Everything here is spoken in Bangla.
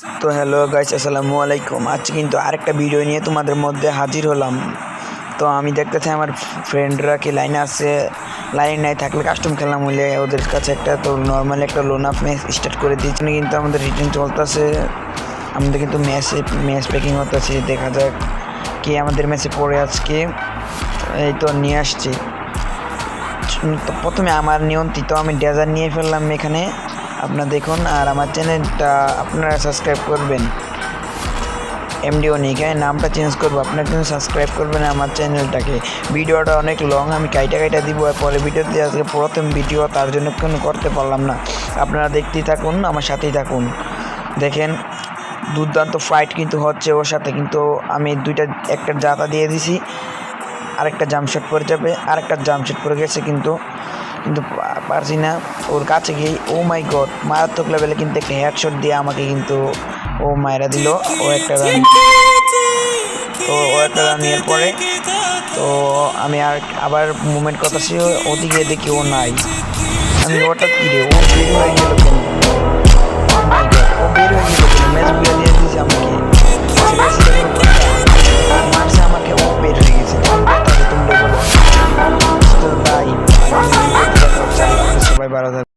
তো হ্যালো গাইস, আসসালামু আলাইকুম। আজ কিন্তু আরেকটা ভিডিও নিয়ে তোমাদের মধ্যে হাজির হলাম। তো আমি দেখতেছি আমার ফ্রেন্ডরা কি লাইনে আছে, লাইন নাই থাকলে কাস্টম খেললাম হইলে ওদের কাছে একটা তো নর্মালি একটা লোন আপ ম্যাচ স্টার্ট করে দিয়েছি। কিন্তু আমাদের রিটার্ন চলতেছে, আমাদের কিন্তু ম্যাচ প্যাকিং হতেছে। দেখা যাক কি আমাদের ম্যাচে পড়ে আজকে। এই তো নিয়ে আসছি। তো প্রথমে আমার নিয়ন্ত্রিত আমি ডেজার নিয়ে ফেললাম এখানে, আপনারা দেখুন। আর আমার চ্যানেলটা আপনারা সাবস্ক্রাইব করবেন, এমডিও নেই এখানে নামটা চেঞ্জ করবো, আপনারা কিন্তু সাবস্ক্রাইব করবেন আমার চ্যানেলটাকে। ভিডিওটা অনেক লং, আমি কাইটা দিব আর পরে ভিডিওতে আজকে প্রথম ভিডিও, তার জন্য কোনো করতে পারলাম না। আপনারা দেখতেই থাকুন, আমার সাথেই থাকুন। দেখেন দুর্দান্ত ফাইট কিন্তু হচ্ছে ওর সাথে, কিন্তু আমি একটা জাতা দিয়ে দিছি, আরেকটা জাম্পশট পড়ে যাবে, আরেকটা জাম্পশট পড়ে গেছে, কিন্তু পারছি না ওর কাছে গিয়ে। ও মাই গড, মারাত্মক লেভেলে কিন্তু একটা হেডশট দিয়ে আমাকে কিন্তু ও মায়েরা দিল। ও একটা রান, তো ও একটা রান নেওয়ার পরে তো আমি আবার মুভমেন্ট করতেছি, ওদিকে দেখি ও নাই। আমি হঠাৎ কি রে, ও বের হয়ে গেল কেন? ও বের হয়ে গেল কেন? ম্যাচ বুঝে দিয়ে দিয়েছে আমাকে, মারছে আমাকে, ও বের হয়ে গেছে। কথা তোমরা বলো ভাই, সবাই ভালো থাকবে।